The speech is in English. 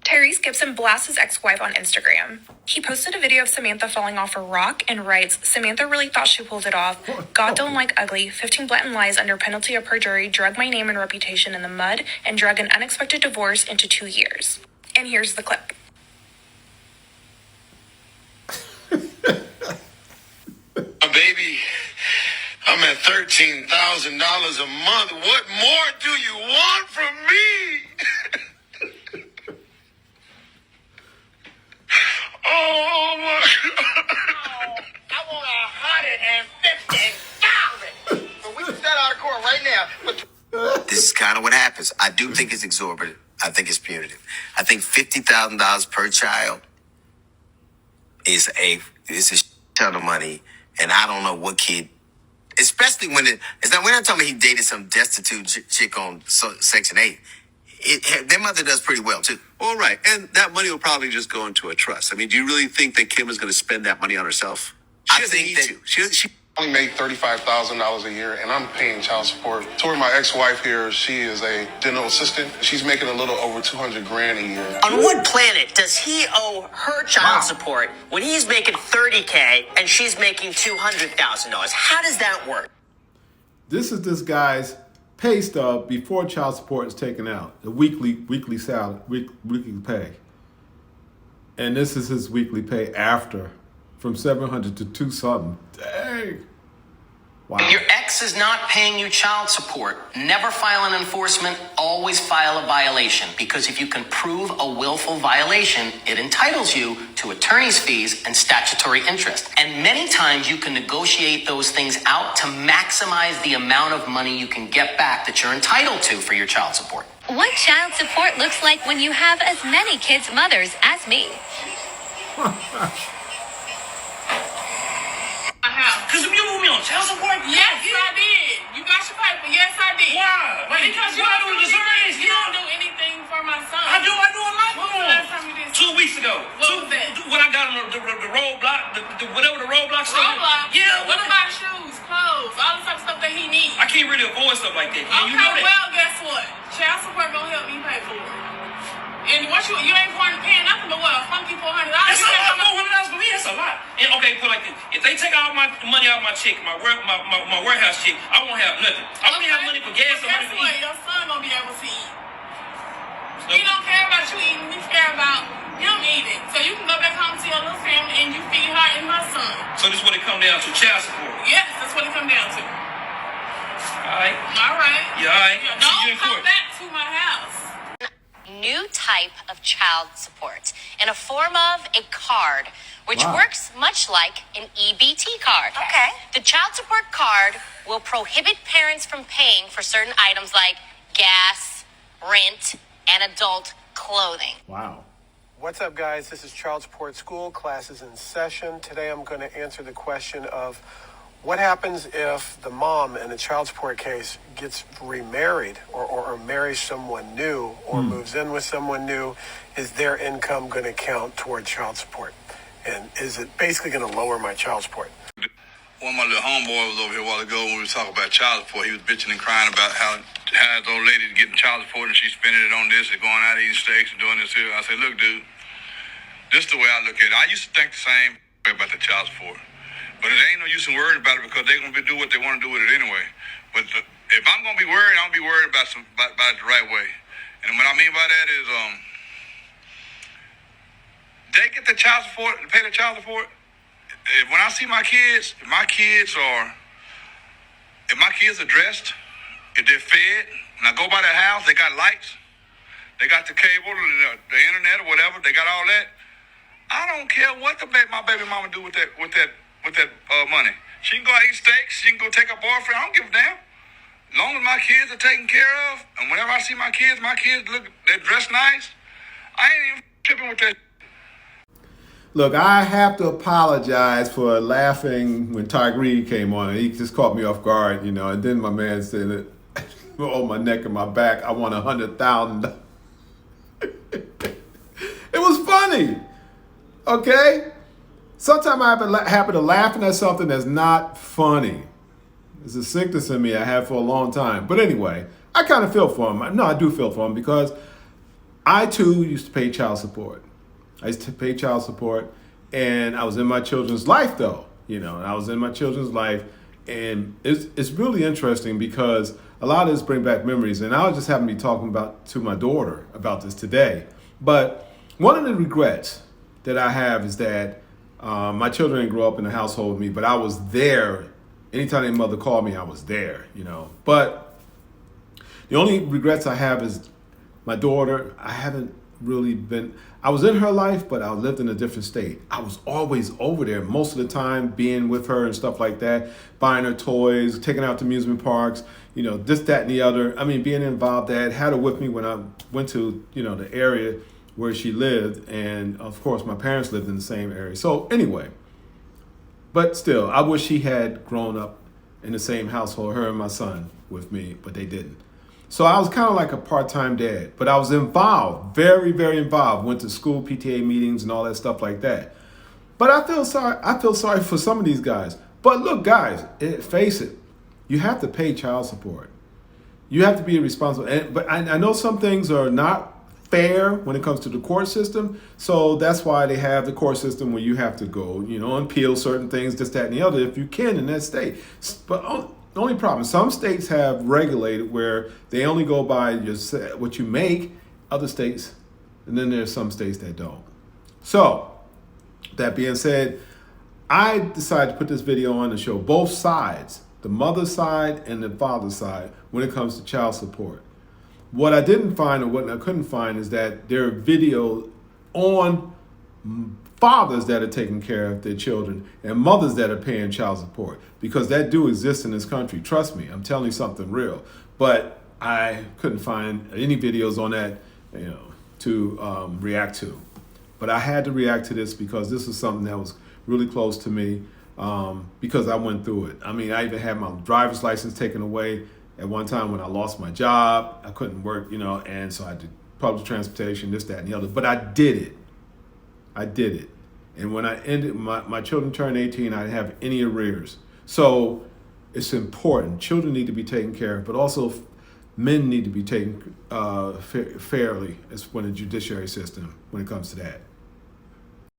Tyrese Gibson blasts his ex-wife on Instagram. He posted a video of Samantha falling off a rock and writes, "Samantha really thought she pulled it off. God don't like ugly. 15 blatant lies under penalty of perjury, drug my name and reputation in the mud, and drug an unexpected divorce into 2 years." And here's the clip. Baby, I'm at $13,000 a month. What more do you want from me? Oh my God. I want 150,000. But we can set out of court right now. This is kind of what happens. I do think it's exorbitant. I think it's punitive. I think $50,000 per child is a ton of money, and I don't know what kid, especially when it's not. We're not talking about he dated some destitute chick on Section 8. Their mother does pretty well too. All right, and that money will probably just go into a trust. I mean, do you really think that Kim is going to spend that money on herself? I think that she only make $35,000 a year, and I'm paying child support. Tori, my ex-wife here, she is a dental assistant. She's making a little over $200,000 a year. On what planet does he owe her child support when he's making $30K and she's making $200,000? How does that work? This is this guy's pay stub before child support is taken out, the weekly salary, weekly pay, and this is his weekly pay after, from $700 to $2 something. Dang! Wow. If your ex is not paying you child support, never file an enforcement, always file a violation. Because if you can prove a willful violation, it entitles you to attorney's fees and statutory interest. And many times you can negotiate those things out to maximize the amount of money you can get back that you're entitled to for your child support. What child support looks like when you have as many kids' mothers as me. Because you moved me on child support? Yes, I did. You got your paper. Yes, I did. Why? Because you don't do anything for my son. I do a lot. When was the last time you did 2 weeks ago. What was that? When I got on the roadblock, whatever the roadblock stuff. Roblox? Yeah. What about shoes, clothes, all the type of stuff that he needs? I can't really avoid stuff like that. Okay, You know that. well, guess what? Child support gonna help me pay for it. And what you ain't going to pay nothing but what, a funky $400? That's a lot. $400 for me. That's a lot. And okay, put it like this: if they take all my money out of my check, my warehouse check, I won't have nothing. I only have money for gas and money for eating. Your son gonna be able to eat. He don't care about you eating. He care about him eating. So you can go back home to your little family and you feed her and my son. So this is what it come down to: child support. Yes, that's what it come down to. All right. All right. Yeah, all right. Yeah, See you in don't come court. back to my house. New type of child support in a form of a card, which works much like an EBT card. Okay. The child support card will prohibit parents from paying for certain items like gas, rent, and adult clothing. Wow. What's up, guys? This is Child Support School. Class is in session. Today I'm going to answer the question of what happens if the mom in a child support case gets remarried or marries someone new or moves in with someone new. Is their income going to count toward child support? And is it basically going to lower my child support? One of my little homeboy was over here a while ago when we were talking about child support. He was bitching and crying about how his old lady getting child support and she's spending it on this and going out eating steaks and doing this here. I said, look, dude, this is the way I look at it. I used to think the same way about the child support. But it ain't no use in worrying about it because they're going to do what they want to do with it anyway. But if I'm going to be worried, I'm going to be worried about it the right way. And what I mean by that is they get the child support, pay the child support. When I see my kids, if my kids are dressed, if they're fed, and I go by their house, they got lights, they got the cable, the internet or whatever, they got all that. I don't care what my baby mama do with that money. She can go eat steaks, she can go take a boyfriend, I don't give a damn. As long as my kids are taken care of, and whenever I see my kids they're dressed nice, I ain't even tripping with that. Look, I have to apologize for laughing when Tyrese came on. He just caught me off guard, you know. And then my man said that on my neck and my back, I want $100,000. It was funny, okay? Sometimes I happen to laughing at something that's not funny. It's a sickness in me I have for a long time. But anyway, I kind of feel for him. No, I do feel for him because I too used to pay child support. I used to pay child support, and I was in my children's life though. I was in my children's life, and it's really interesting because a lot of this bring back memories. And I was just happen to be talking to my daughter about this today. But one of the regrets that I have is that my children didn't grow up in a household with me, but I was there. Anytime their mother called me, I was there, But the only regrets I have is my daughter. I haven't really been, I was in her life, but I lived in a different state. I was always over there most of the time, being with her and stuff like that, buying her toys, taking her out to amusement parks, this, that, and the other. I mean, being involved. Dad had her with me when I went to, the area where she lived. And of course, my parents lived in the same area. So anyway, but still, I wish she had grown up in the same household, her and my son, with me, but they didn't. So I was kind of like a part-time dad, but I was involved, very, very involved. Went to school PTA meetings and all that stuff like that. But I feel sorry for some of these guys. But look, guys, face it, you have to pay child support. You have to be responsible. But I know some things are not fair when it comes to the court system. So that's why they have the court system where you have to go, and appeal certain things, this, that, and the other, if you can in that state. But the only problem, some states have regulated where they only go by what you make, other states, and then there's some states that don't. So, that being said, I decided to put this video on to show both sides, the mother's side and the father's side, when it comes to child support. What I didn't find, or what I couldn't find, is that there are videos on fathers that are taking care of their children and mothers that are paying child support, because that do exist in this country. Trust me, I'm telling you something real. But I couldn't find any videos on that, to react to. But I had to react to this because this is something that was really close to me, because I went through it. I mean, I even had my driver's license taken away at one time when I lost my job. I couldn't work, and so I did public transportation, this, that, and the other. But I did it. And when I ended, my children turned 18, I didn't have any arrears. So it's important. Children need to be taken care of, but also men need to be taken fairly when the judiciary system, when it comes to that.